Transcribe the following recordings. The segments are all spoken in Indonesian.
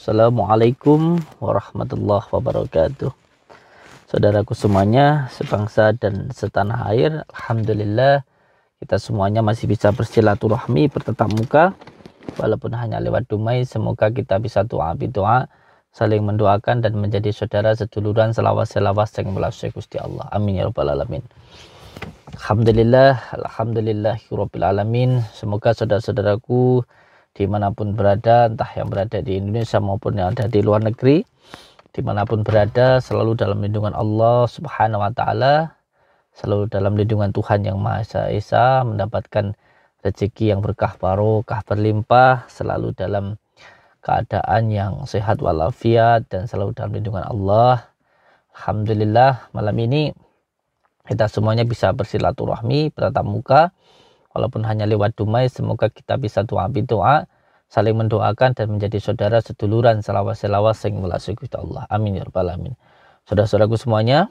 Assalamualaikum warahmatullahi wabarakatuh. Saudaraku semuanya, sebangsa dan setanah air, alhamdulillah kita semuanya masih bisa bersilaturahmi, bertatap muka walaupun hanya lewat dumai. Semoga kita bisa doa saling mendoakan dan menjadi saudara seduluran selawas yang melalui Gusti Allah. Amin ya rabbal alamin. Alhamdulillahirabbil alamin. Semoga saudara-saudaraku dimanapun berada, entah yang berada di Indonesia maupun yang ada di luar negeri, dimanapun berada, selalu dalam lindungan Allah Subhanahu wa Ta'ala, selalu dalam lindungan Tuhan yang Maha Esa, mendapatkan rezeki yang berkah barokah berlimpah, selalu dalam keadaan yang sehat walafiat, dan selalu dalam lindungan Allah. Alhamdulillah, malam ini kita semuanya bisa bersilaturahmi, bertatap muka walaupun hanya lewat dumai. Semoga kita bisa doa, saling mendoakan dan menjadi saudara seduluran selawas yang melalui Gusti Allah. Amin ya rabbal alamin. Saudara-saudaraku semuanya,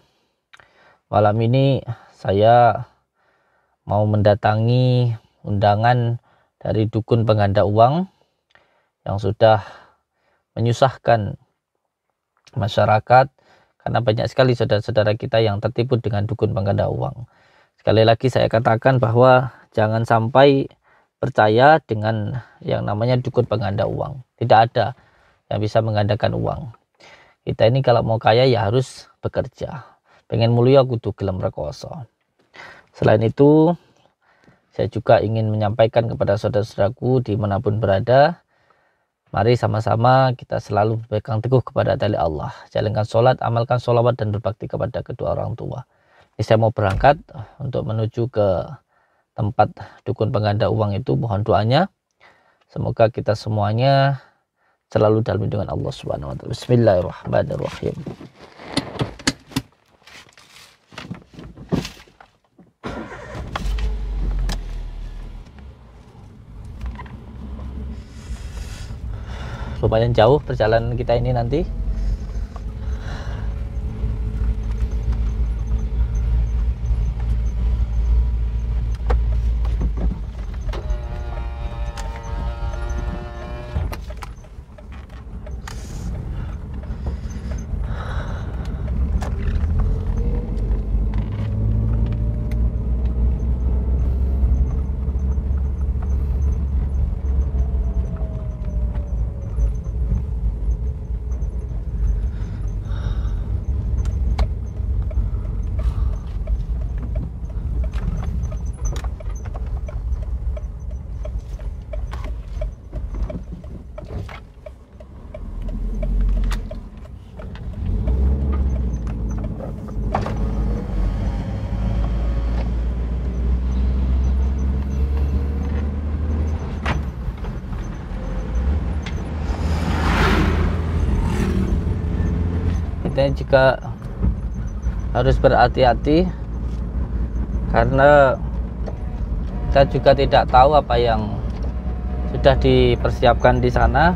malam ini saya mau mendatangi undangan dari dukun pengganda uang yang sudah menyusahkan masyarakat, karena banyak sekali saudara-saudara kita yang tertipu dengan dukun pengganda uang. Sekali lagi saya katakan bahwa jangan sampai percaya dengan yang namanya dukun pengganda uang. Tidak ada yang bisa menggandakan uang. Kita ini kalau mau kaya ya harus bekerja. Pengen mulia kudu gelem rekoso. Selain itu, saya juga ingin menyampaikan kepada saudara-saudaraku dimanapun berada, mari sama-sama kita selalu berpegang teguh kepada tali Allah. Jalankan sholat, amalkan sholawat, dan berbakti kepada kedua orang tua. Ini saya mau berangkat untuk menuju ke tempat dukun pengganda uang itu. Mohon doanya, semoga kita semuanya selalu dalam lindungan Allah Subhanahu wa Ta'ala. Bismillahirrahmanirrahim. Lumayan jauh perjalanan kita ini nanti. Kita juga harus berhati-hati karena kita juga tidak tahu apa yang sudah dipersiapkan di sana.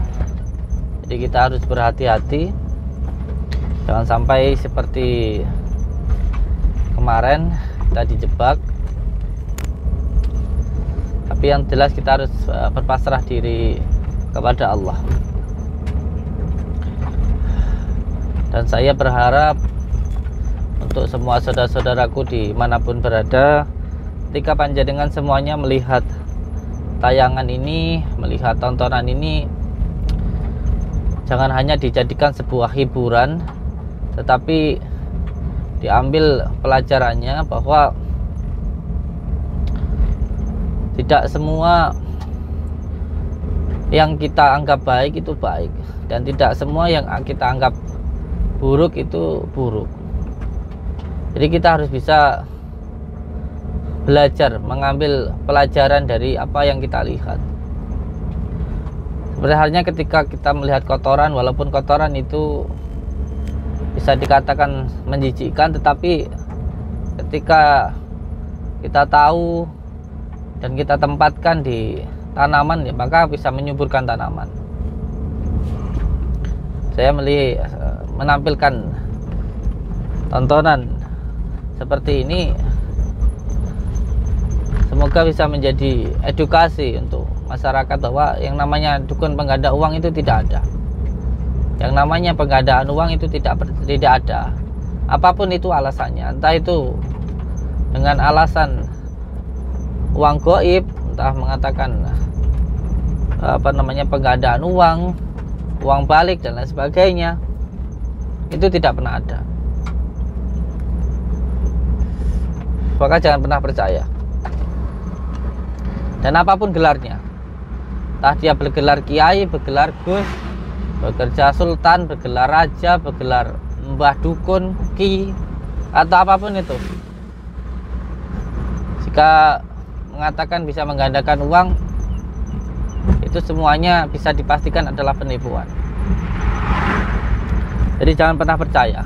Jadi kita harus berhati-hati, jangan sampai seperti kemarin kita dijebak. Tapi yang jelas kita harus berpasrah diri kepada Allah. Dan saya berharap untuk semua saudara-saudaraku dimanapun berada, ketika panjenengan semuanya melihat tayangan ini, melihat tontonan ini, jangan hanya dijadikan sebuah hiburan, tetapi diambil pelajarannya bahwa tidak semua yang kita anggap baik itu baik, dan tidak semua yang kita anggap buruk itu buruk. Jadi kita harus bisa belajar, mengambil pelajaran dari apa yang kita lihat. Seperti halnya ketika kita melihat kotoran, walaupun kotoran itu bisa dikatakan menjijikkan, tetapi ketika kita tahu dan kita tempatkan di tanaman, ya, maka bisa menyuburkan tanaman. Saya menampilkan tontonan seperti ini, semoga bisa menjadi edukasi untuk masyarakat bahwa yang namanya dukun pengganda uang itu tidak ada. Yang namanya penggandaan uang itu tidak ada. Apapun itu alasannya, entah itu dengan alasan uang gaib, entah mengatakan penggandaan uang balik dan lain sebagainya, itu tidak pernah ada. Maka jangan pernah percaya. Dan apapun gelarnya, entah dia bergelar kiai, bergelar gus, bekerja sultan, bergelar raja, bergelar mbah dukun, ki, atau apapun itu, jika mengatakan bisa menggandakan uang, itu semuanya bisa dipastikan adalah penipuan. Jadi jangan pernah percaya.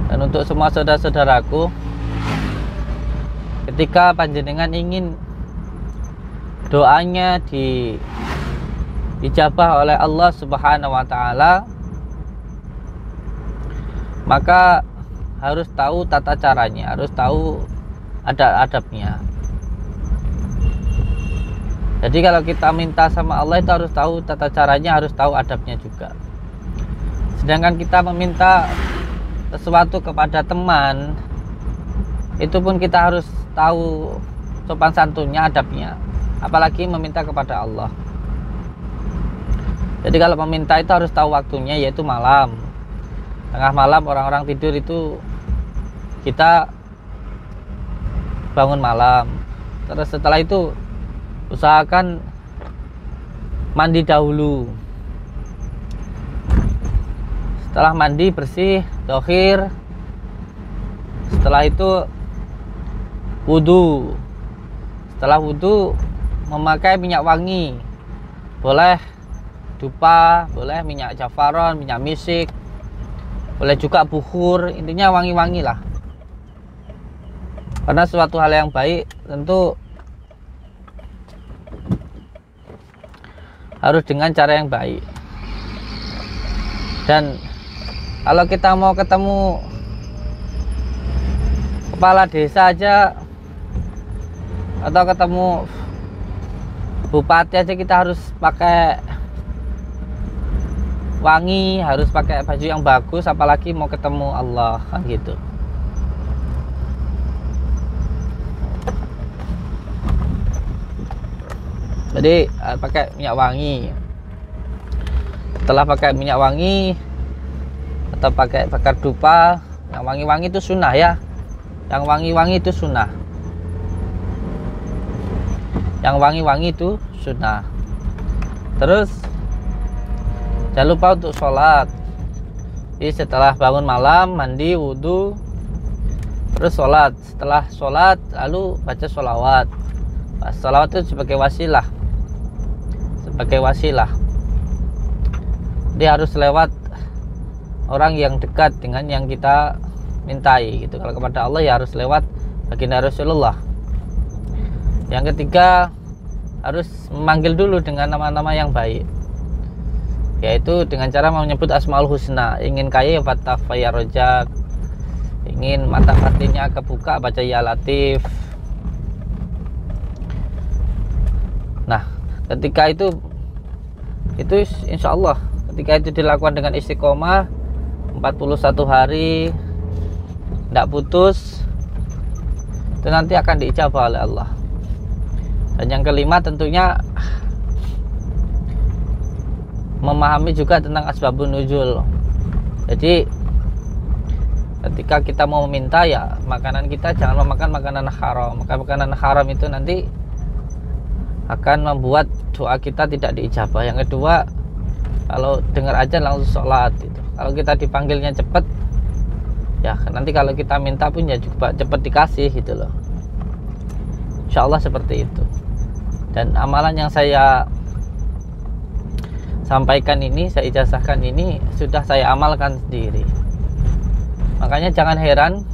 Dan untuk semua saudara-saudaraku, ketika panjenengan ingin doanya dijabah oleh Allah Subhanahu wa taala, maka harus tahu tata caranya, harus tahu adab-adabnya. Jadi kalau kita minta sama Allah itu harus tahu tata caranya, harus tahu adabnya juga. Sedangkan kita meminta sesuatu kepada teman, itu pun kita harus tahu sopan santunnya, adabnya, apalagi meminta kepada Allah. Jadi kalau meminta itu harus tahu waktunya, yaitu malam, tengah malam, orang-orang tidur itu kita bangun malam. Terus setelah itu usahakan mandi dahulu. Setelah mandi bersih, dohir, setelah itu wudhu. Setelah wudhu memakai minyak wangi, boleh dupa, boleh minyak jafaron, minyak misik, boleh juga bukhur, intinya wangi-wangi lah. Karena suatu hal yang baik tentu harus dengan cara yang baik. Dan kalau kita mau ketemu kepala desa aja atau ketemu bupati aja, kita harus pakai wangi, harus pakai baju yang bagus, apalagi mau ketemu Allah, kan gitu. Jadi pakai minyak wangi. Setelah pakai minyak wangi atau pakai bakar dupa, yang wangi-wangi itu sunnah ya. Yang wangi-wangi itu sunnah. Yang wangi-wangi itu sunnah. Terus jangan lupa untuk sholat. Jadi setelah bangun malam, mandi, wudhu, terus sholat. Setelah sholat lalu baca sholawat. Sholawat itu sebagai wasilah. Sebagai wasilah. Dia harus lewat orang yang dekat dengan yang kita mintai gitu. Kalau kepada Allah ya harus lewat baginda Rasulullah. Yang ketiga, harus memanggil dulu dengan nama-nama yang baik, yaitu dengan cara menyebut Asmaul Husna. Ingin kaya ya Fatah ya Rojak, ingin mata batinnya kebuka baca ya Latif. Nah, ketika itu insya Allah ketika itu dilakukan dengan istiqomah 41 hari tidak putus, itu nanti akan diijabah oleh Allah. Dan yang kelima tentunya memahami juga tentang asbabun nuzul. Jadi ketika kita mau meminta ya makanan kita jangan memakan makanan haram. Makanan haram itu nanti akan membuat doa kita tidak diijabah. Yang kedua, kalau dengar aja langsung sholat gitu. Kalau kita dipanggilnya cepat, ya nanti kalau kita minta pun ya juga cepat dikasih gitu loh. Insya Allah seperti itu. Dan amalan yang saya sampaikan ini, saya ijazahkan ini, sudah saya amalkan sendiri. Makanya jangan heran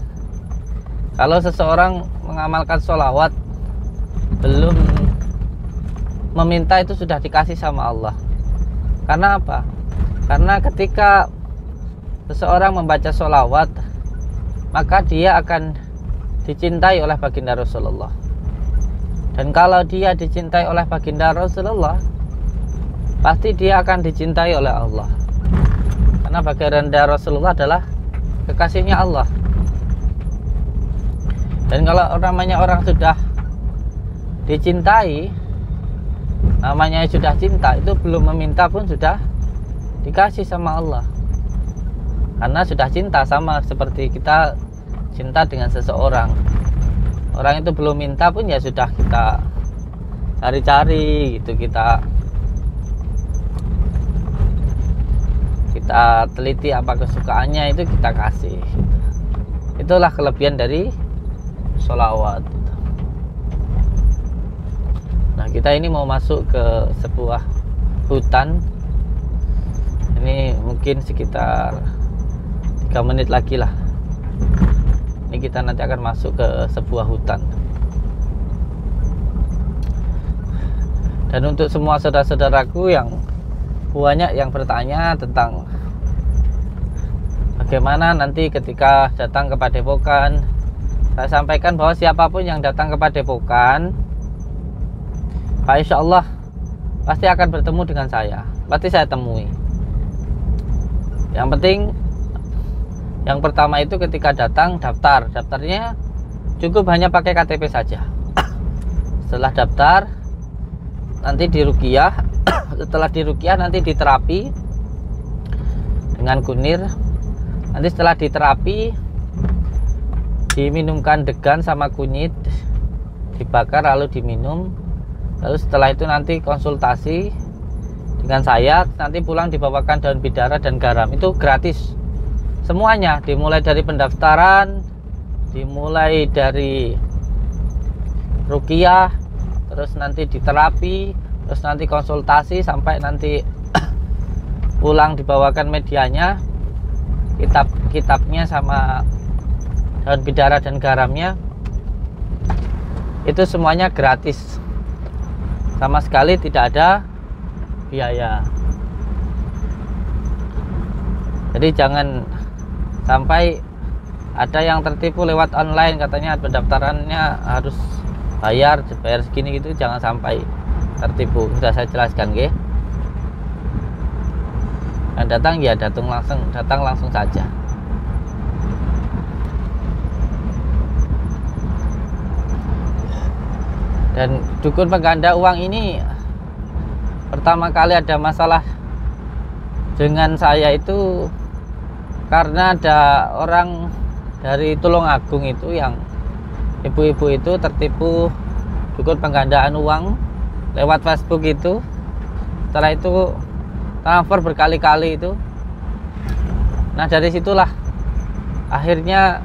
kalau seseorang mengamalkan sholawat belum meminta itu sudah dikasih sama Allah. Karena apa? Karena ketika seseorang membaca sholawat, maka dia akan dicintai oleh baginda Rasulullah. Dan kalau dia dicintai oleh baginda Rasulullah, pasti dia akan dicintai oleh Allah. Karena baginda Rasulullah adalah kekasihnya Allah. Dan kalau orang sudah dicintai, namanya sudah cinta, itu belum meminta pun sudah dikasih sama Allah. Karena sudah cinta, sama seperti kita cinta dengan seseorang. Orang itu belum minta pun ya sudah kita cari-cari gitu, kita teliti apa kesukaannya, itu kita kasih. Itulah kelebihan dari sholawat. Nah, kita ini mau masuk ke sebuah hutan. Ini mungkin sekitar 3 menit lagi lah. Ini kita nanti akan masuk ke sebuah hutan. Dan untuk semua saudara-saudaraku yang banyak yang bertanya tentang bagaimana nanti ketika datang ke Padepokan, saya sampaikan bahwa siapapun yang datang ke Padepokan, Pak, insya Allah pasti akan bertemu dengan saya, pasti saya temui. Yang penting yang pertama itu ketika datang daftarnya cukup hanya pakai KTP saja. Setelah daftar nanti diruqyah, setelah diruqyah nanti diterapi dengan kunir. Nanti setelah diterapi diminumkan degan sama kunyit, dibakar lalu diminum. Lalu setelah itu nanti konsultasi dengan saya, nanti pulang dibawakan daun bidara dan garam. Itu gratis semuanya, dimulai dari pendaftaran, dimulai dari ruqyah, terus nanti diterapi, terus nanti konsultasi, sampai nanti pulang dibawakan medianya, kitabnya sama daun bidara dan garamnya. Itu semuanya gratis, sama sekali tidak ada biaya. Jadi jangan sampai ada yang tertipu lewat online, katanya pendaftarannya harus bayar segini gitu. Jangan sampai tertipu, sudah saya jelaskan, nggih. Dan datang ya datang langsung saja. Dan dukun pengganda uang ini pertama kali ada masalah dengan saya itu karena ada orang dari Tulungagung itu, yang ibu-ibu itu tertipu dukun penggandaan uang lewat Facebook itu. Setelah itu transfer berkali-kali itu. Nah, dari situlah akhirnya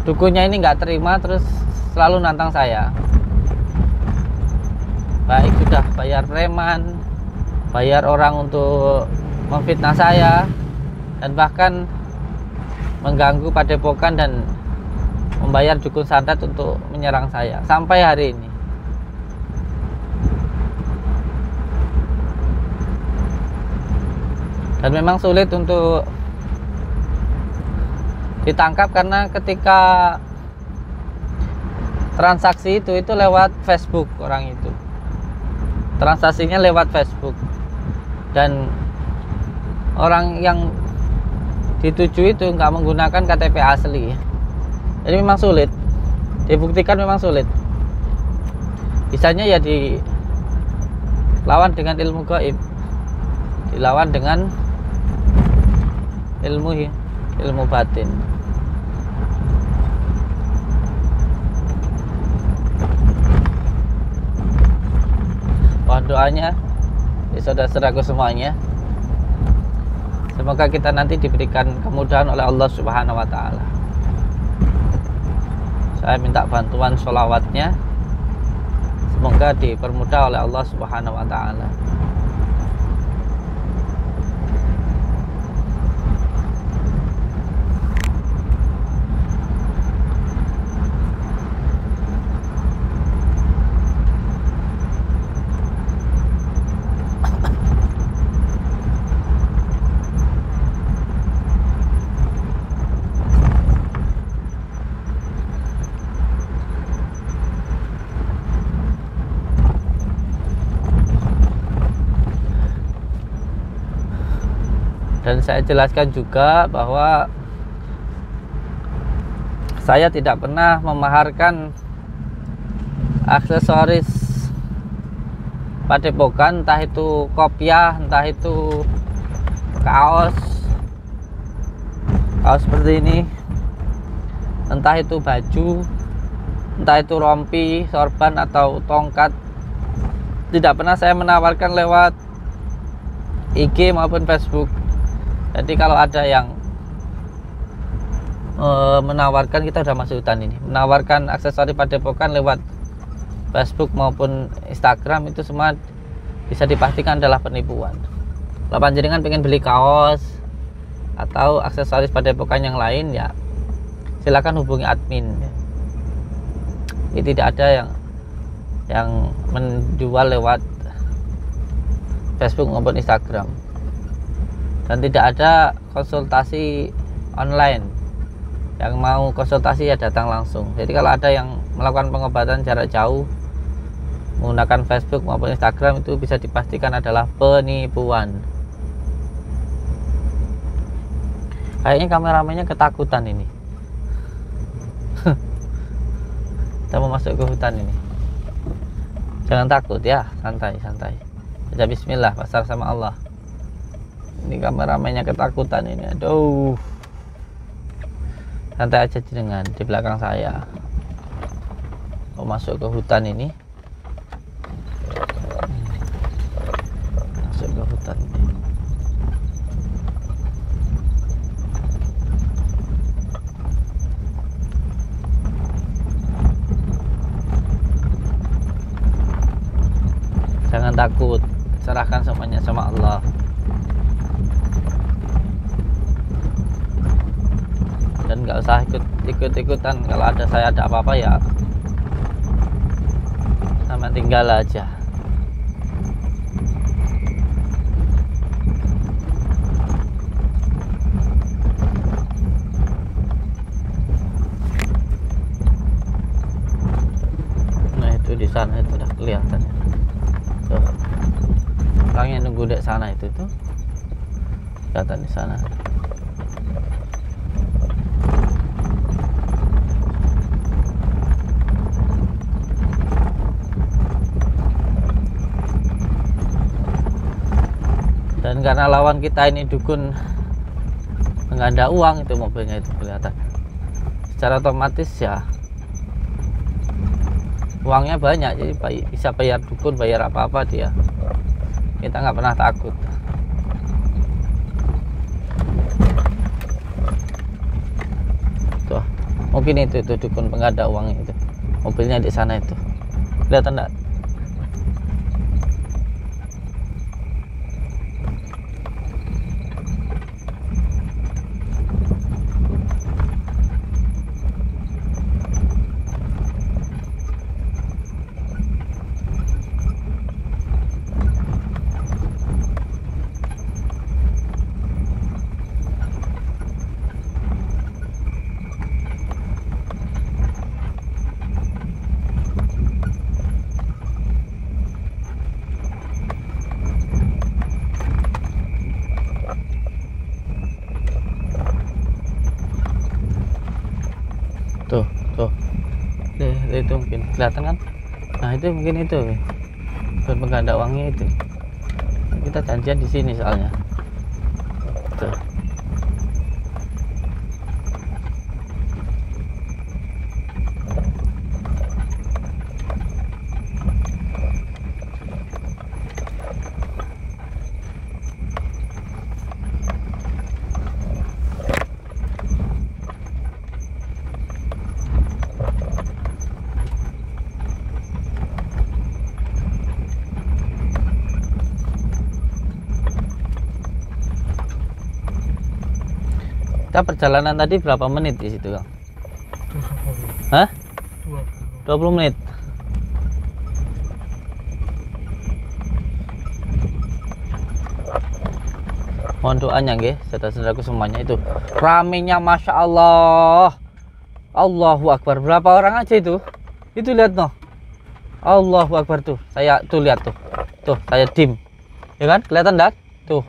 dukunnya ini nggak terima, terus selalu nantang saya. Baik sudah bayar preman, bayar orang untuk memfitnah saya, dan bahkan mengganggu Padepokan dan membayar dukun santet untuk menyerang saya sampai hari ini. Dan memang sulit untuk ditangkap karena ketika transaksi itu lewat Facebook, orang itu transaksinya lewat Facebook, dan orang yang dituju itu nggak menggunakan KTP asli. Jadi memang sulit dibuktikan, memang sulit. Bisanya ya dilawan dengan ilmu gaib, dilawan dengan ilmu batin. Mohon doanya di saudara-saudaraku semuanya, semoga kita nanti diberikan kemudahan oleh Allah Subhanahu wa Ta'ala. Saya minta bantuan sholawatnya, semoga dipermudah oleh Allah Subhanahu wa Ta'ala. Dan saya jelaskan juga bahwa saya tidak pernah memaharkan aksesoris padepokan, entah itu kopiah, entah itu kaos seperti ini, entah itu baju, entah itu rompi, sorban atau tongkat. Tidak pernah saya menawarkan lewat IG maupun Facebook. Jadi kalau ada yang menawarkan, kita udah masuk hutan ini, menawarkan aksesoris padepokan lewat Facebook maupun Instagram, itu semua bisa dipastikan adalah penipuan. Kalau panjenengan pengen beli kaos atau aksesoris padepokan yang lain, ya silakan hubungi admin. Ini tidak ada yang menjual lewat Facebook maupun Instagram, dan tidak ada konsultasi online. Yang mau konsultasi ya datang langsung. Jadi kalau ada yang melakukan pengobatan jarak jauh menggunakan Facebook maupun Instagram, itu bisa dipastikan adalah penipuan. Kayaknya kameramennya ketakutan ini. Kita mau masuk ke hutan ini. Jangan takut ya, santai. Baca bismillah, pasrah sama Allah. Ini kameramennya ketakutan ini. Aduh. Santai aja jenengan di belakang saya. Mau masuk ke hutan ini. Masuk ke hutan ini. Jangan takut, serahkan semuanya sama Allah. Dan nggak usah ikut-ikutan. Kalau saya ada apa-apa ya sama tinggal aja. Nah itu di sana itu udah kelihatan ya. Tuh, orang yang nunggu di sana itu tuh kelihatan di sana. Dan karena lawan kita ini dukun nggak ada uang, itu mobilnya itu kelihatan. Secara otomatis ya uangnya banyak, jadi bisa bayar dukun, bayar apa-apa dia. Kita nggak pernah takut. Tuh, mungkin itu dukun pengganda uang itu. Mobilnya di sana itu. Kelihatan enggak? Tuh, itu mungkin kelihatan kan? Nah itu mungkin itu pengganda uangnya itu. Kita janjian di sini soalnya. Tuh. Kita perjalanan tadi berapa menit di situ, Kang? 20. Hah? 20 menit. Mohon doanya nggih, saudara-saudaraku semuanya. Itu ramenya Masya Allah. Allahu Akbar. Berapa orang aja itu? Itu lihat noh. Allahu Akbar tuh. Saya tuh lihat tuh. Tuh, saya dim. Ya kan? Kelihatan enggak? Tuh.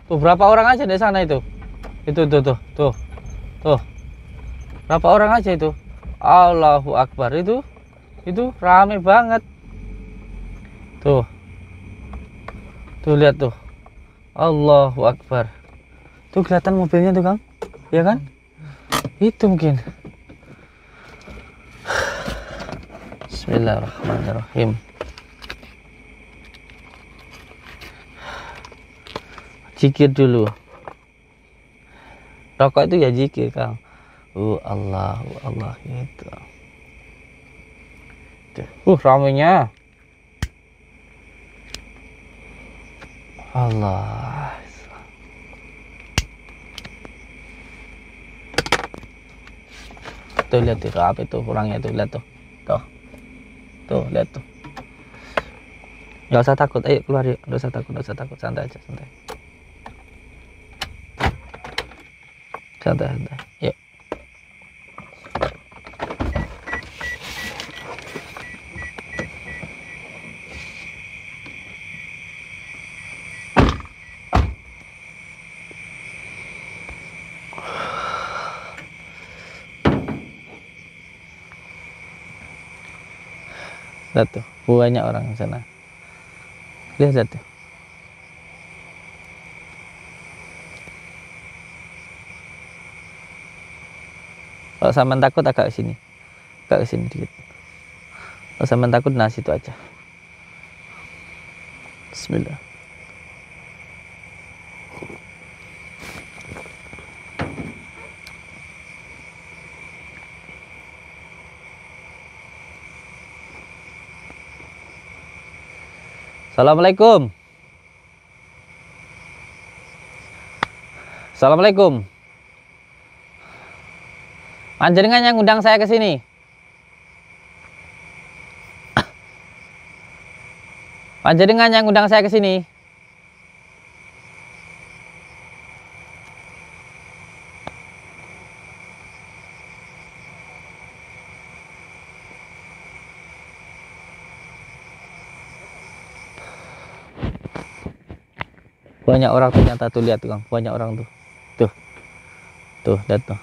Tuh berapa orang aja di sana itu? Itu tuh. Berapa orang aja itu? Allahu Akbar, itu rame banget. Tuh. Tuh lihat tuh. Allahu Akbar. Tuh kelihatan mobilnya tuh, Kang. Ya kan? Itu mungkin. Bismillahirrahmanirrahim. Zikir dulu. Rokok itu ya zikir, Kang. Allah gitu. Ramenya. Allah. Tuh lihat tuh apa itu orangnya tuh, lihat tuh. Tuh lihat tuh. Nggak usah takut, ayo keluar yuk. Nggak usah takut, santai aja, santai. Yuk. Lihat tuh, banyak orang di sana. Lihat tuh. Kalau sampean takut agak ke sini dikit. Kalau sampean takut, nah situ aja. Bismillah. Assalamualaikum. Assalamualaikum. Panjenengan yang undang saya ke sini. Panjenengan yang undang saya ke sini. Banyak orang ternyata tuh, lihat tuh, Kang. Banyak orang tuh. Tuh, lihat tuh.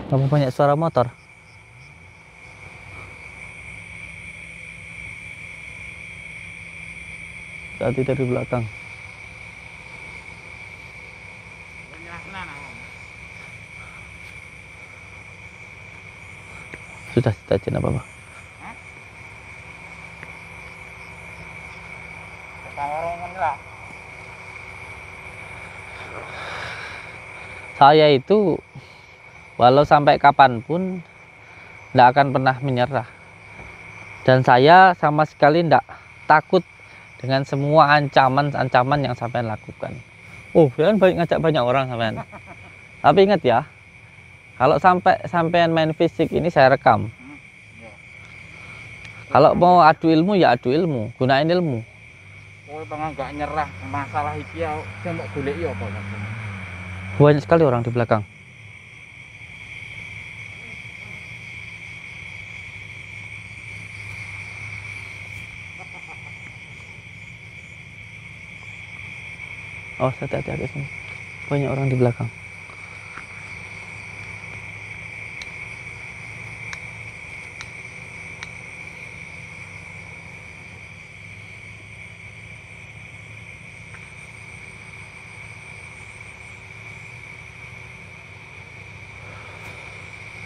Kamu banyak suara motor. Tadi dari belakang. Sudah kita apa-apa. Saya itu walau sampai kapanpun tidak akan pernah menyerah, dan saya sama sekali tidak takut dengan semua ancaman yang sampean lakukan. Jangan ngajak banyak orang sampean. Tapi ingat ya, kalau sampean main fisik ini saya rekam. Kalau mau adu ilmu ya adu ilmu, gunain ilmu. Bang nggak nyerah masalah iki ya, mau golek ya apa? Banyak sekali orang di belakang. Oh, hati-hati sini. Banyak orang di belakang.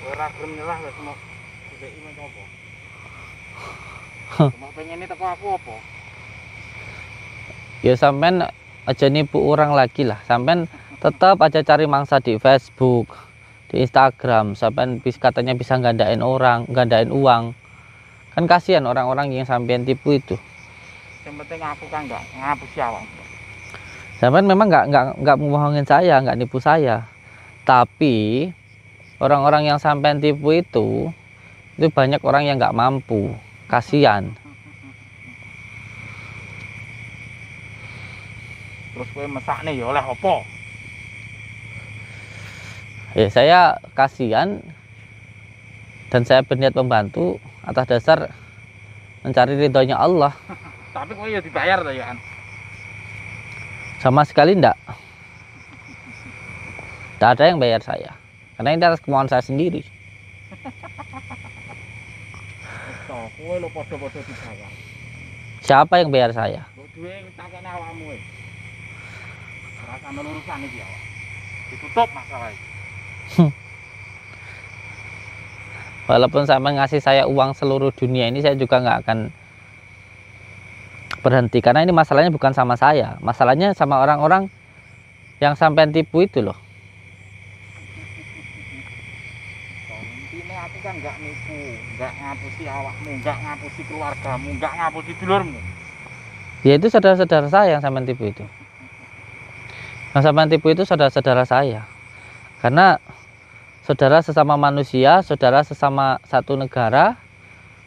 Ora gelem nyerah wis mau golek iki apa? Mau pengen teko aku apa? Ya sampean aja nipu orang lagi lah. Sampean tetap aja cari mangsa di Facebook, di Instagram. Sampean katanya bisa gandain orang, gandain uang. Kan kasihan orang-orang yang sampean tipu itu. Yang penting aku kan nggak ngapusi awak. Sampean memang nggak membohongin saya, nggak nipu saya. Tapi orang-orang yang sampean tipu itu banyak orang yang nggak mampu, kasihan. Terus kowe mesakne ya oleh apa? Ya saya kasihan dan saya berniat membantu atas dasar mencari ridhonya Allah. Tapi kowe ya dibayar ta ya kan? Sama sekali enggak. Tidak ada yang bayar saya. Karena ini atas kemauan saya sendiri. Betul, kowe lo podo-podo dibayar. Siapa yang bayar saya? Kok duwe takene awakmu e. Ora sampe urusan iki awak. Ditutup masalah iki. Walaupun sama ngasih saya uang seluruh dunia ini, saya juga nggak akan berhenti. Karena ini masalahnya bukan sama saya. Masalahnya sama orang-orang yang sampean tipu itu loh. Intinya aku kan nggak nipu, nggak ngapusi awakmu, nggak ngapusi keluargamu, nggak ngapusi dulurmu. Ya itu saudara-saudara saya yang sampean tipu itu. Yang sampean tipu itu saudara-saudara saya. Karena saudara sesama manusia, saudara sesama satu negara,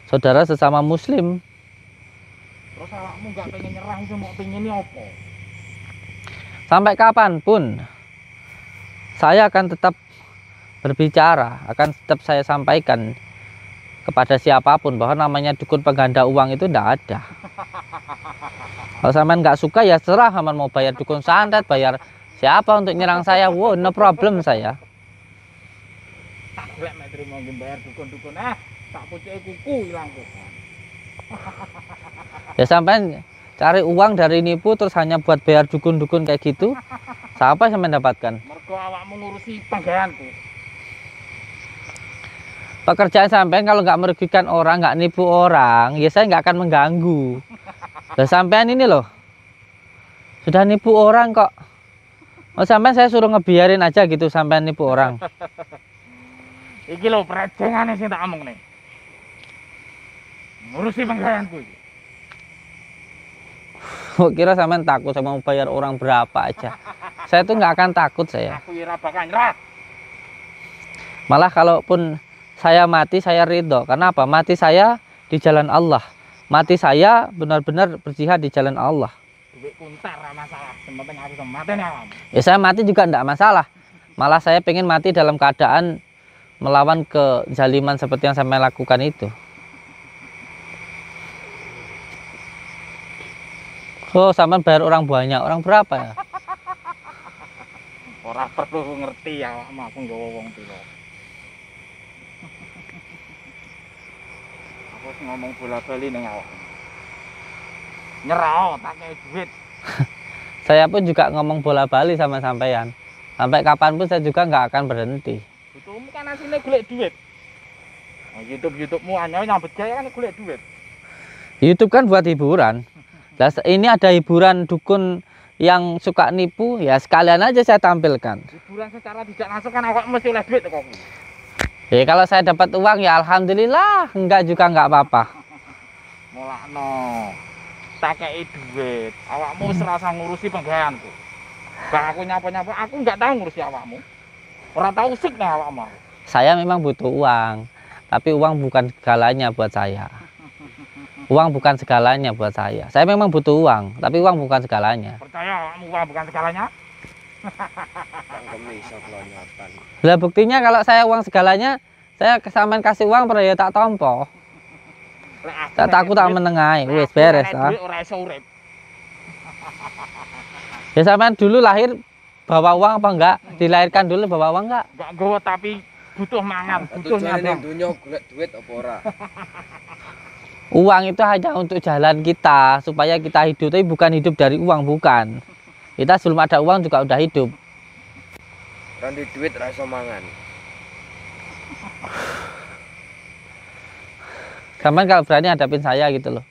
saudara sesama muslim. Terus awakmu nggak pengen nyerah itu mau pengen apa? Sampai kapanpun saya akan tetap berbicara, akan tetap saya sampaikan kepada siapapun bahwa namanya dukun pengganda uang itu tidak ada. Kalau sampean nggak suka ya serah, sampean mau bayar dukun santet, bayar siapa untuk nyerang saya, wow, no problem saya. Lek mek trimo bayar dukun-dukun tak pucuke kuku ilang kok. Ya sampean cari uang dari nipu terus hanya buat bayar dukun-dukun kayak gitu. Siapa yang mendapatkan? Mergo awakmu ngurusi penggaweanku. Pekerjaan sampean kalau nggak merugikan orang, nggak nipu orang, ya saya nggak akan mengganggu. Lah sampean ini loh, sudah nipu orang kok. Oh sampean saya suruh ngebiarin aja gitu sampean nipu orang. Iki lho prejengane sing tak omong nih. Ngurusi penggaweanku iki. Oh, kira sampean takut sama mau bayar orang berapa aja. Saya tuh nggak akan takut saya. Aku ora bakal nyerah. Malah kalaupun saya mati saya ridho. Karena apa? Mati saya di jalan Allah. Mati saya benar-benar berjihad di jalan Allah. Duit kuntar ora masalah. Sing penting aku iso mateni awakmu. Ya saya mati juga enggak masalah. Malah saya pengen mati dalam keadaan melawan kezaliman seperti yang saya lakukan itu. Oh, sampean bayar orang banyak. Orang berapa ya? Ora perlu ngerti awakmu, aku nggawa wong pira. Aku wis ngomong bola-bali ning awakmu. Nyerah tak kei duit. Saya pun juga ngomong bola-bali sama sampean. Sampai kapanpun saya juga nggak akan berhenti. Butuhmu kan asline golek duit. Nah, YouTube-mu anyar nyambet gawe kan golek duit. YouTube kan buat hiburan. Nah, ini ada hiburan dukun yang suka nipu, ya sekalian aja saya tampilkan. Hiburan secara tidak langsung kan awak mesti oleh duit kok. Ya kalau saya dapat uang ya alhamdulillah, enggak juga enggak apa-apa. Mulakno. Tak kei duit. Awakmu wis rasa ngurusi penggaweanku. Bah aku nyapa-nyapa, aku enggak tahu ngurusi awakmu. Ora tahu sik nang awakmu. Saya memang butuh uang, tapi uang bukan segalanya buat saya. Uang bukan segalanya buat saya. Saya memang butuh uang, tapi uang bukan segalanya. Percaya awakmu uang bukan segalanya? Lah buktinya kalau saya uang segalanya, saya sampean kasih uang pada ya tak tompo. Tak takut tak menengai, wis beres ah. Ora iso urip. Ya sampean dulu lahir bawa uang apa enggak? Dilahirkan dulu bawa uang enggak? Enggak nggawa tapi butuh mangan, butuh nyambung. Dunia golek duit apa ora? Uang itu hanya untuk jalan kita, supaya kita hidup, tapi bukan hidup dari uang, bukan. Kita sebelum ada uang juga udah hidup. Ranti duit ra iso mangan. Sampean kalau berani hadapin saya gitu loh.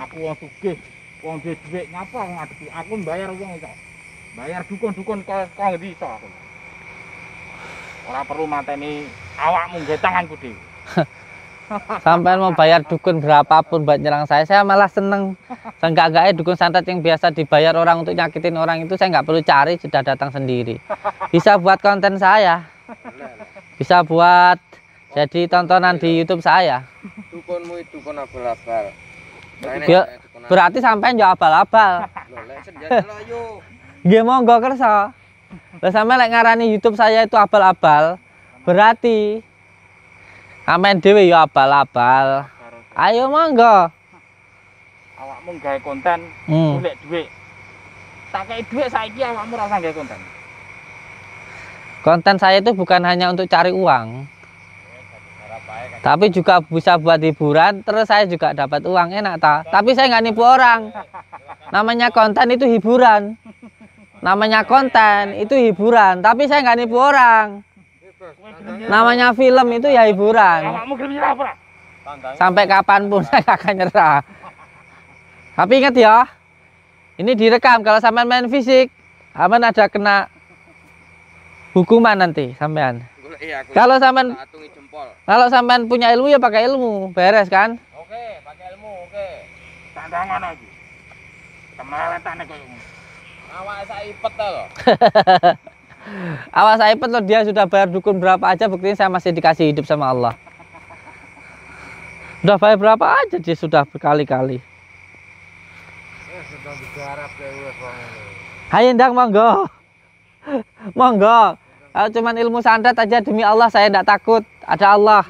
Aku wong sugih, wong duit nyapa aku ngadepi. Aku bayar wong iso. Bayar dukun-dukun kok ngendi iso aku. Ora perlu mateni awakmu nggo tanganku dhewe. Sampai mau bayar dukun berapapun buat nyerang saya malah seneng. Seenggak-enggaknya dukun santet yang biasa dibayar orang untuk nyakitin orang itu saya nggak perlu cari, sudah datang sendiri. Bisa buat konten saya, bisa buat jadi tontonan di YouTube saya. Dukunmu itu dukun abal-abal. Ya, berarti sampean yo abal-abal. Lho, lek senjata lo ayo. Nggih monggo kersa. Lah sampean lek ngarani YouTube saya itu abal-abal, berarti amen dhewe yo abal-abal. Ayo monggo. Awakmu gawe konten golek duit. Tak kei duit saiki awakmu ora usah gawe konten. Konten saya itu bukan hanya untuk cari uang, tapi juga bisa buat hiburan. Terus saya juga dapat uang, enak ta? Tapi saya nggak nipu orang. Namanya konten itu hiburan. Namanya konten itu hiburan. Tapi saya nggak nipu orang. Namanya film itu ya hiburan. Awakmu gelem nyerah apa? Sampai kapanpun saya nggak akan nyerah. Tapi ingat ya, ini direkam. Kalau sampean main fisik, aman ada kena hukuman nanti sampean. Kalau sampean punya ilmu ya pakai ilmu, beres kan? Oke, pakai ilmu, oke. Tandangan lagi. Kemeletan koyo ngono. Awak saipet ta lho. Awas saipet loh, dia sudah bayar dukun berapa aja, buktinya saya masih dikasih hidup sama Allah. Udah bayar berapa aja dia sudah berkali-kali. Sudah digarap ya wis wong ini. Hayo ndang monggo. Monggo. Kalau cuman ilmu santet aja demi Allah saya tidak takut. Ada Allah.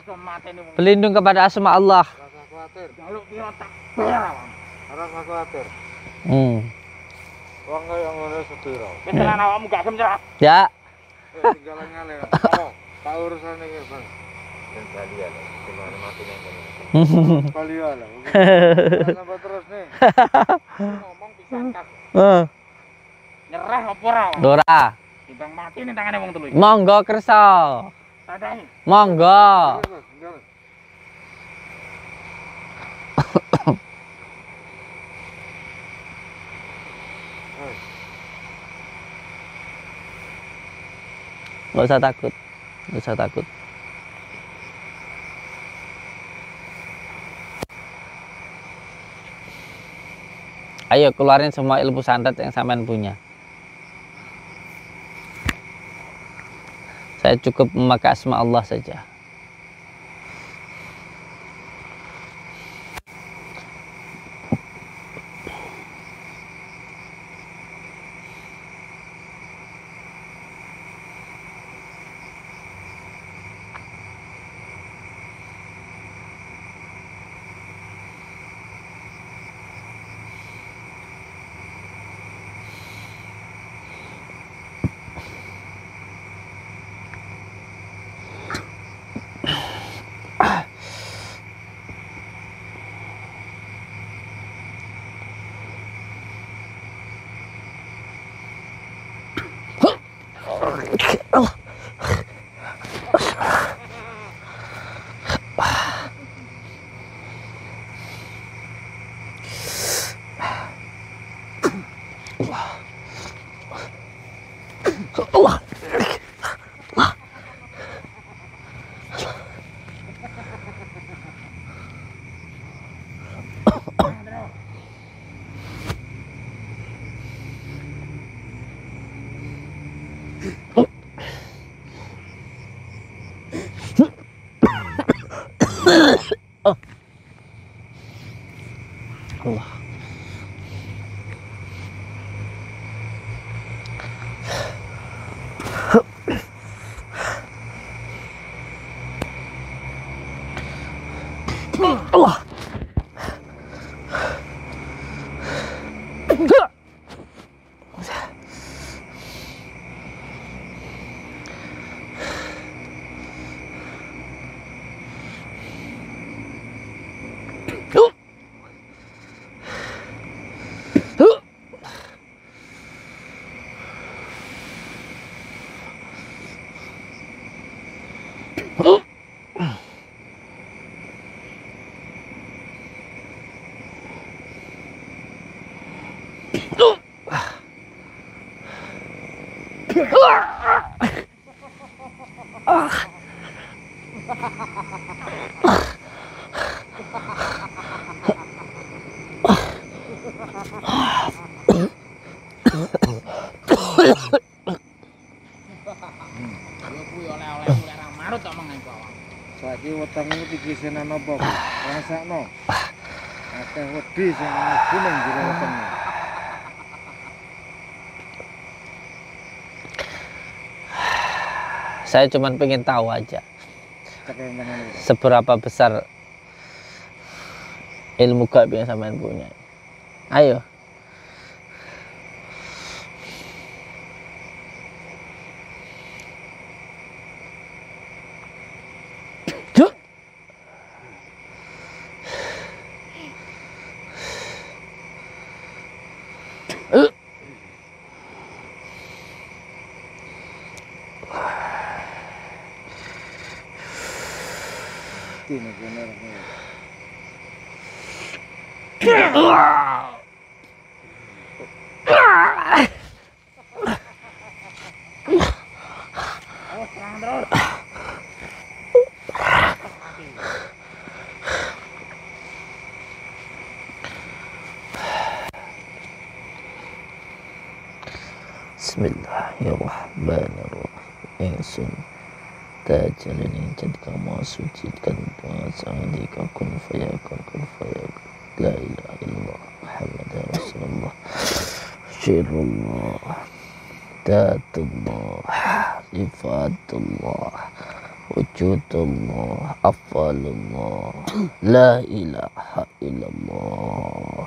Berlindung kepada asma Allah. Rasa khawatir. Kalau kira tak bayar awakmu. Rasa khawatir. Wong kaya ngono sepiro. Wis tenan awakmu gak gelem nyerah. Ya. Tinggal ngale. Apa? Tak urusan iki, Bang. Ben balian. Gimana mati nang kene. Balian lah. Sampai terus nih. Ngomong pisan kak. Nyerah apa ora? Dora. Timbang mati ning tangane wong telu iki. Monggo kersa. Tandani. Monggo. Nggak usah takut, nggak usah takut. Ayo keluarin semua ilmu santet yang sampean punya. Saya cukup memakai asma Allah saja. Allah. Allah. Allah. kuwi oleh-oleh mulai ra marut tok mangan bawang. Saiki wetengmu dikisenan apa? Rasakno. Akeh wedi sing mlebu ning jero wetengmu. Saya cuma pengen tahu aja seberapa besar ilmu gaib yang sampean punya. Ayo. Tino bener. Bismillahirrahmanirrahim. Tajalan yang jadi kamu sucikan puasa alika kun fayakun la ilaha illallah Muhammad Rasulullah syirullah datullah sifatullah wujudullah afalullah la ilaha illallah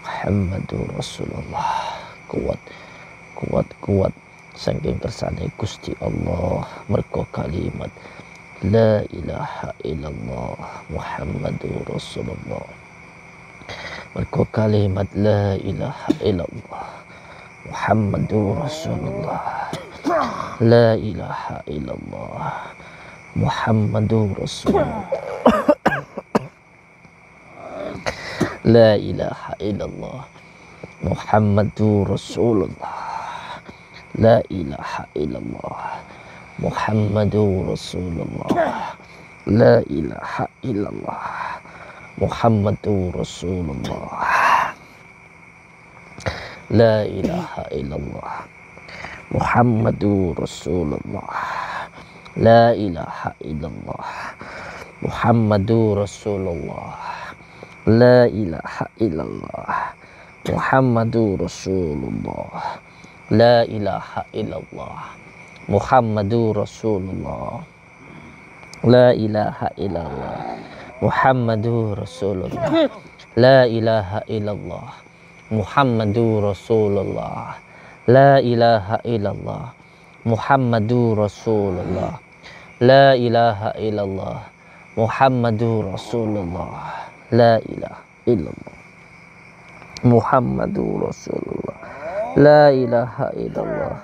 Muhammadur Rasulullah. Kuat saking kersane Gusti Allah mergo kalimat la ilaha illallah Muhammadur Rasulullah. Mergo kalimat la ilaha illallah Muhammadur Rasulullah. La ilaha illallah Muhammadur Rasulullah. La ilaha illallah Muhammadur Rasulullah. La ilaha illallah Muhammadur Rasulullah. La ilaha illallah Muhammadur Rasulullah. La ilaha illallah Muhammadur Rasulullah. La ilaha illallah Muhammadur Rasulullah. La ilaha illallah Muhammadur Rasulullah. La ilaha illallah Muhammadur Rasulullah. La ilaha illallah Muhammadur Rasulullah. La ilaha illallah Muhammadur Rasulullah. La ilaha illallah Muhammadur Rasulullah. La ilaha illallah Muhammadur Rasulullah. La ilaha illallah Muhammadur Rasulullah. La ilaha illallah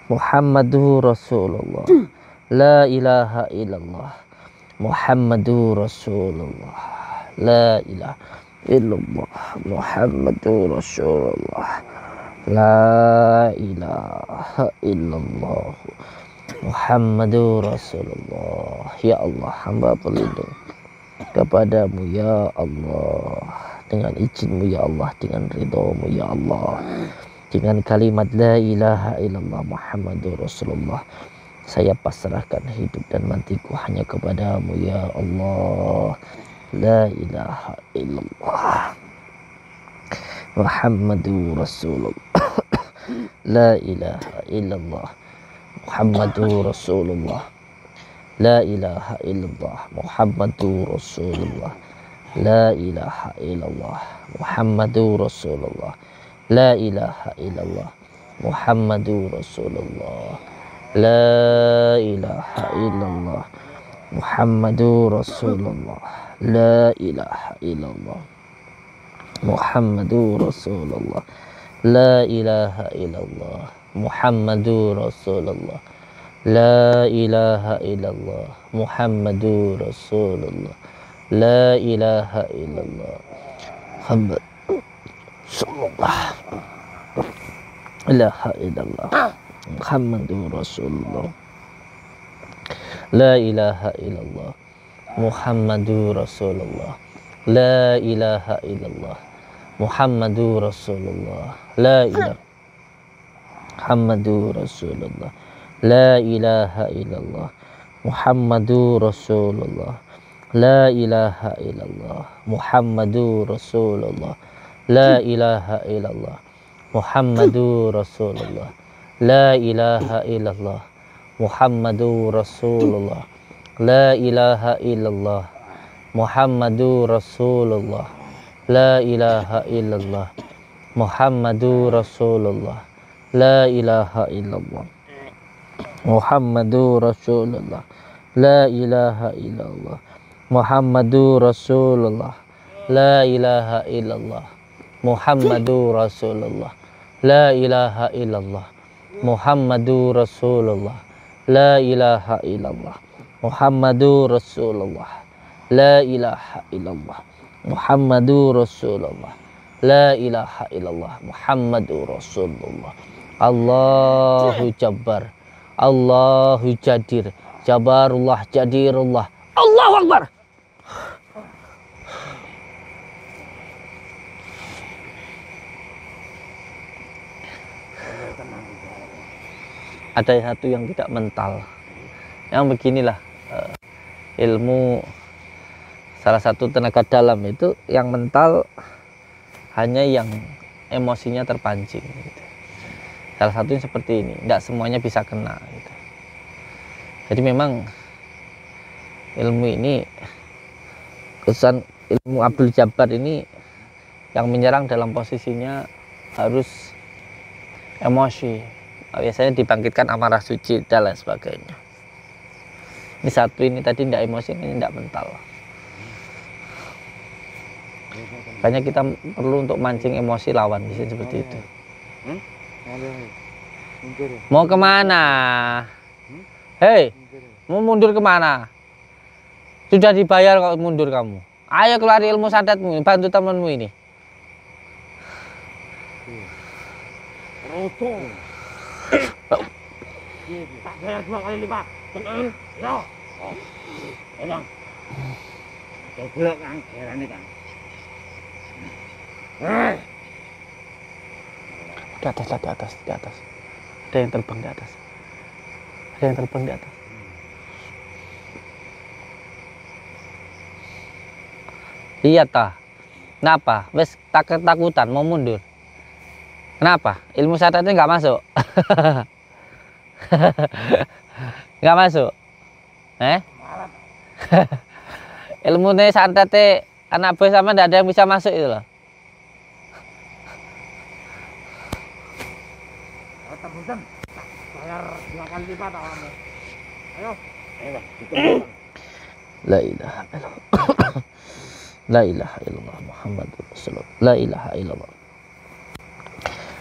Muhammadur Rasulullah. La ilaha illallah Muhammadur Rasulullah. La ilaha illallah Muhammadur Rasulullah. La ilaha illallah Muhammadur Rasulullah. Ya Allah, hamba berlindung kepadamu ya Allah, dengan izinmu ya Allah, dengan ridhomu ya Allah, dengan kalimat la ilaha illallah Muhammadur Rasulullah. Saya pasrahkan hidup dan matiku hanya kepadamu ya Allah. La ilaha illallah Muhammadur Rasulullah. La ilaha illallah Muhammadur Rasulullah. La ilaha illallah Muhammadur Rasulullah. La ilaha illallah Muhammadur Rasulullah. La ilaha illallah Muhammadur Rasulullah. La ilaha illallah Muhammadur Rasulullah. La ilaha illallah Muhammadur Rasulullah. La ilaha illallah Muhammadur Rasulullah. La ilaha illallah Muhammadur Rasulullah. La ilaha illallah Muhammad sallallahu ilaha illallah Muhammadur Rasulullah. La ilaha illallah Muhammadur Rasulullah. La ilaha illallah. Muhammadur Rasulullah. La ilaha Muhammadur Rasulullah. La ilaha illallah. Muhammadur Rasulullah. La ilaha illallah. Muhammadur Rasulullah. La ilaha illallah. Muhammadur Rasulullah. La ilaha illallah. Muhammadur Rasulullah. La ilaha illallah. Muhammadur Rasulullah. La ilaha illallah. Muhammadur Rasulullah. La ilaha illallah. Muhammadur Rasulullah. La ilaha illallah. Muhammadur Rasulullah. La ilaha illallah. Muhammadur Rasulullah. La ilaha illallah. Muhammadur Rasulullah. La ilaha illallah. Muhammadur Rasulullah. La ilaha illallah. Muhammadur Rasulullah. La ilaha illallah. Muhammadur Rasulullah. Allahu Jabbar. Allahu Jadir. Jabarullah, Jadirullah. Allahu Akbar. Ada satu yang tidak mental. Yang beginilah ilmu, salah satu tenaga dalam itu yang mental hanya yang emosinya terpancing gitu. Salah satunya seperti ini, tidak semuanya bisa kena gitu. Jadi memang ilmu ini, kesan ilmu Abdul Jabbar ini yang menyerang dalam posisinya harus emosi, biasanya dibangkitkan amarah suci dan lain sebagainya. Ini satu ini tadi tidak emosi, ini tidak mental. Makanya kita perlu untuk mancing emosi lawan, bisa seperti itu. Mau kemana? Hei, mau mundur kemana? Sudah dibayar kok mundur kamu. Ayo keluar ilmu sadatmu, bantu temanmu ini. Tak bayar 2 kali lipat. Betul? Ya. Emang. Goblok Kang, herane Kang. Di atas, di atas, di atas. Ada yang terbang di atas. Ada yang terbang di atas. Lihat tah. Kenapa? Wes tak ketakutan mau mundur. Kenapa? Ilmu sadatnya nggak masuk. Nggak masuk. Ilmu nih sadatnya anak boy sama nggak ada yang bisa masuk itu loh. Tebusan. Bayar 2 kali lipat awakmu. Ayo. Ayo. La ilaha illallah. La ilaha illallah Muhammadur Rasulullah. La ilaha illallah.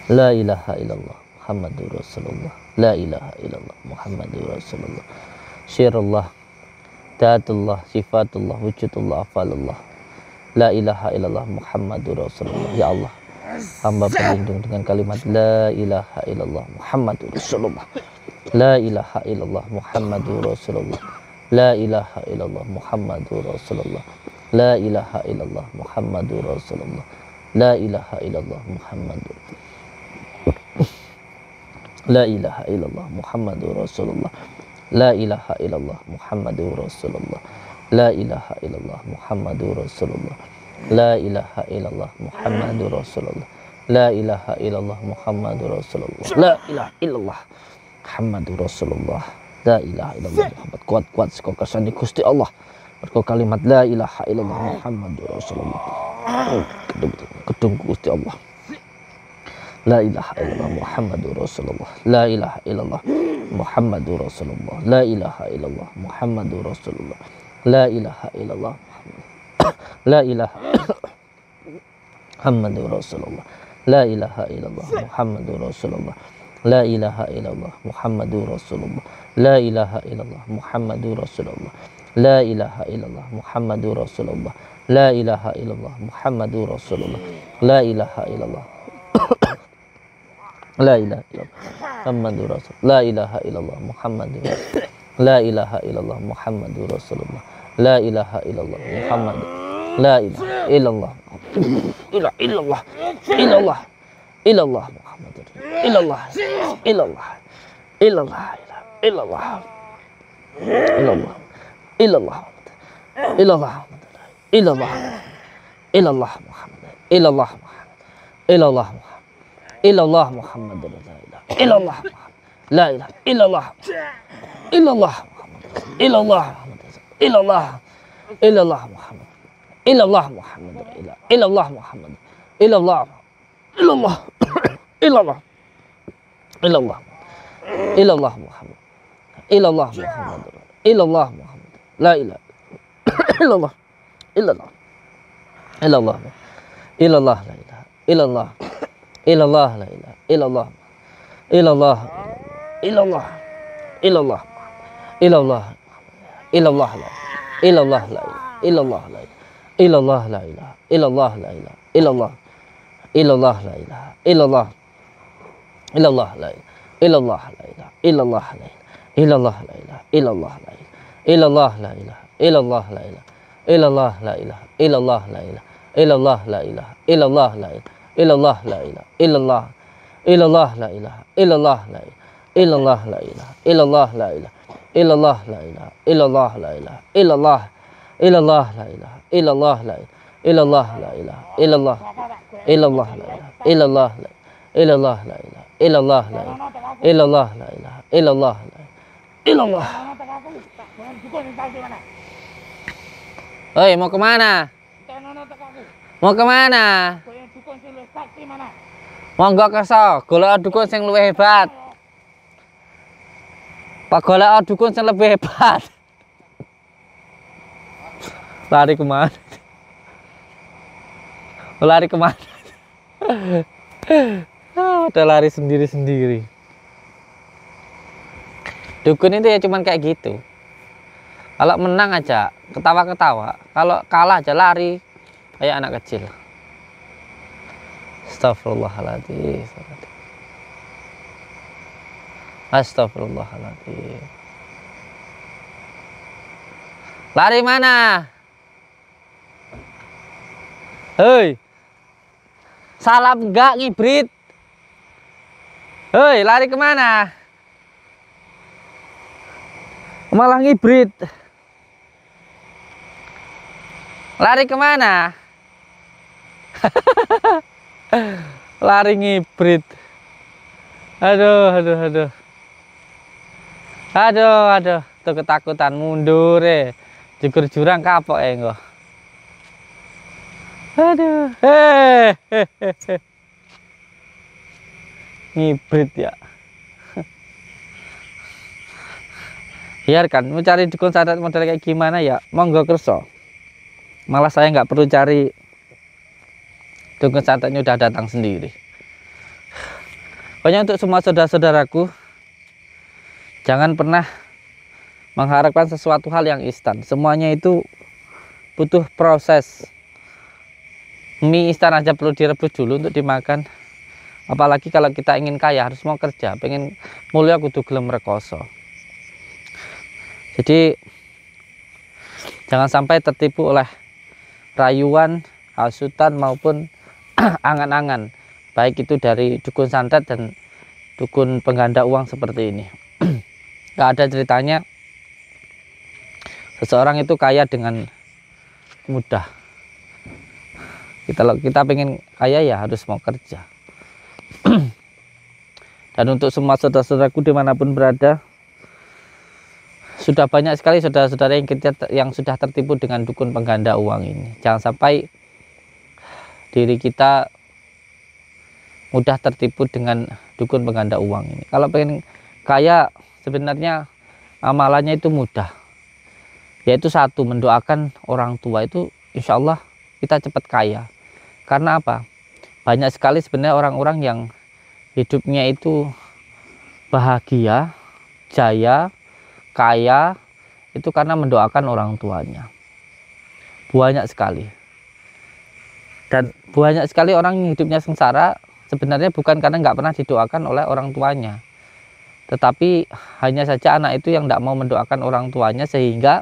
La ilaha illallah Muhammadur Rasulullah. La ilaha illallah Muhammadur Rasulullah. Syirullah, Datullah, Sifatullah, Wujudullah, Afalullah. La ilaha illallah Muhammadur Rasulullah. Ya Allah, hamba berlindung dengan kalimat La ilaha illallah Muhammadur Rasulullah. La ilaha illallah Muhammadur Rasulullah. La ilaha illallah Muhammadur Rasulullah. La ilaha illallah Muhammadur Rasulullah. La ilaha illallah Muhammadur La ilaha illallah Muhammadur Rasulullah. La ilaha illallah Muhammadur Rasulullah. La ilaha illallah Muhammadur Rasulullah. La ilaha illallah Muhammadur Rasulullah. La ilaha illallah Muhammadur Rasulullah. La ilaha illallah Muhammadur Rasulullah. La ilaha illallah Muhammad. Kuat-kuat sekokasani Gusti Allah. Berkau kalimat La ilaha illallah Muhammadur Rasulullah. Kedung Gusti Allah. La ilaha illallah Muhammadur Rasulullah. La ilaha illallah Muhammadur Rasulullah. La ilaha illallah Muhammadur Rasulullah. La ilaha illallah La ilaha Muhammadur Rasulullah. La ilaha illallah Muhammadur Rasulullah. La ilaha illallah Muhammadur Rasulullah. La ilaha illallah Muhammadur Rasulullah. La ilaha illallah Muhammadur Rasulullah. La ilaha illallah Muhammadur Rasulullah. La ilaha illallah La ilaha illallah Muhammadur Rasulullah. La ilaha illallah Muhammadur Rasulullah. La ilaha illallah Muhammadur Rasulullah. La ilaha illallah Muhammad. La ilaha illallah. Ilah illallah. Illallah. Illallah Muhammad. Illallah. Illallah. Illallah. Illallah. Illallah. Illallah. Illallah. Illallah. Illallah Muhammad. Illallah Muhammad. Illallah Muhammad. Illallah Muhammad. Illallah Muhammad. La ilaha illallah. Illallah Muhammad. Illallah Muhammad. Illallah. Illallah Muhammad. Illallah Muhammad. Illallah Muhammad. Illallah. Illallah. Illallah. Illallah. Illallah Muhammad. Illallah Muhammad. Illallah Muhammad. La ilaha illallah. Illallah. Illallah. Illallah la ilaha illallah. Illallah la ilaha illallah. Illallah. Illallah. Illallah. Illallah. Illallah la illallah la illallah la illallah la ilaha illallah la ilaha illallah. Illallah la ilaha illallah. Illallah la illallah la ilaha illallah la illallah la ilaha illallah la illallah la ilaha illallah la ilaha illallah la ilaha illallah la ilaha illallah la ilaha illallah la ilaha illallah la ilaha illallah illallah la ilaha illallah la ilaha illallah la ilaha illallah la ilaha illallah la ilaha illallah la ilaha illallah illallah la ilaha illallah la ilaha illallah la ilaha illallah illallah la ilaha illallah la illallah la ilaha illallah la illallah la ilaha illallah la illallah. Oi, mau kemana? Mau kemana? Monggo kersa, golek dukun sing luwih hebat. Pak golek dukun sing lebih hebat. Lari kemana? Lari kemana? Udah lari sendiri-sendiri. Dukun itu ya cuman kayak gitu. Kalau menang aja ketawa-ketawa, kalau kalah aja lari kayak anak kecil. Astagfirullahaladzim. Astagfirullahaladzim. Lari mana? Hei, salam enggak ngibrit? Hei, lari kemana? Malah ngibrit. Lari kemana? Lari ngibrit. Aduh, aduh, aduh. Aduh, aduh. Tuh ketakutan mundur Jukur jurang kapok engko. Aduh. Ngibrit ya. Biarkan mau cari dukun santet model kayak gimana ya, monggo kerso. Malah saya nggak perlu cari, dukun santetnya udah datang sendiri. Pokoknya untuk semua saudara-saudaraku, jangan pernah mengharapkan sesuatu hal yang instan. Semuanya itu butuh proses. Mie instan aja perlu direbus dulu untuk dimakan. Apalagi kalau kita ingin kaya harus mau kerja, pengen mulia kudu gelem rekoso. Jadi jangan sampai tertipu oleh rayuan, hasutan maupun angan-angan, baik itu dari dukun santet dan dukun pengganda uang seperti ini. Gak ada ceritanya seseorang itu kaya dengan mudah. Kalau kita pengen kaya ya harus mau kerja. Dan untuk semua saudara-saudaraku dimanapun berada, sudah banyak sekali saudara-saudara yang sudah tertipu dengan dukun pengganda uang ini. Jangan sampai diri kita mudah tertipu dengan dukun pengganda uang ini. Kalau pengen kaya sebenarnya amalannya itu mudah, yaitu satu, mendoakan orang tua. Itu insya Allah kita cepat kaya. Karena apa? Banyak sekali sebenarnya orang-orang yang hidupnya itu bahagia, jaya, kaya, itu karena mendoakan orang tuanya. Banyak sekali. Dan banyak sekali orang yang hidupnya sengsara sebenarnya bukan karena nggak pernah didoakan oleh orang tuanya, tetapi hanya saja anak itu yang tidak mau mendoakan orang tuanya, sehingga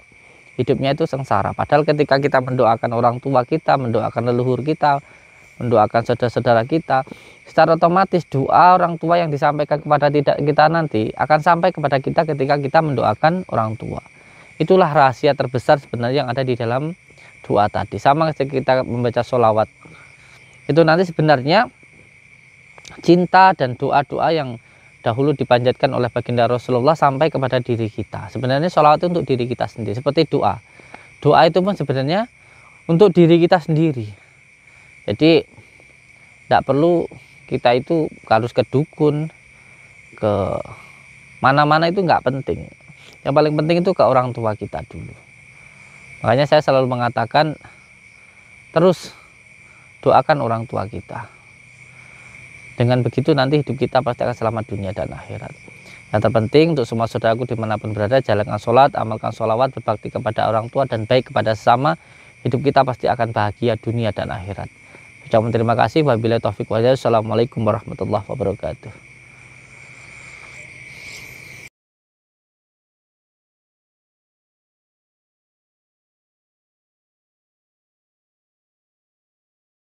hidupnya itu sengsara. Padahal ketika kita mendoakan orang tua kita, mendoakan leluhur kita, mendoakan saudara-saudara kita, secara otomatis doa orang tua yang disampaikan kepada kita nanti akan sampai kepada kita ketika kita mendoakan orang tua. Itulah rahasia terbesar sebenarnya yang ada di dalam doa tadi. Sama ketika kita membaca sholawat, itu nanti sebenarnya cinta dan doa-doa yang dahulu dipanjatkan oleh baginda Rasulullah sampai kepada diri kita. Sebenarnya sholawat itu untuk diri kita sendiri, seperti doa. Doa itu pun sebenarnya untuk diri kita sendiri. Jadi tidak perlu kita itu harus ke dukun, ke mana-mana, itu nggak penting. Yang paling penting itu ke orang tua kita dulu. Makanya saya selalu mengatakan terus doakan orang tua kita. Dengan begitu nanti hidup kita pasti akan selamat dunia dan akhirat. Yang terpenting untuk semua saudaraku dimanapun berada, jalankan sholat, amalkan sholawat, berbakti kepada orang tua dan baik kepada sesama. Hidup kita pasti akan bahagia dunia dan akhirat. Ucapkan terima kasih. Wabillahi taufiq wal hidayah. Assalamualaikum warahmatullahi wabarakatuh.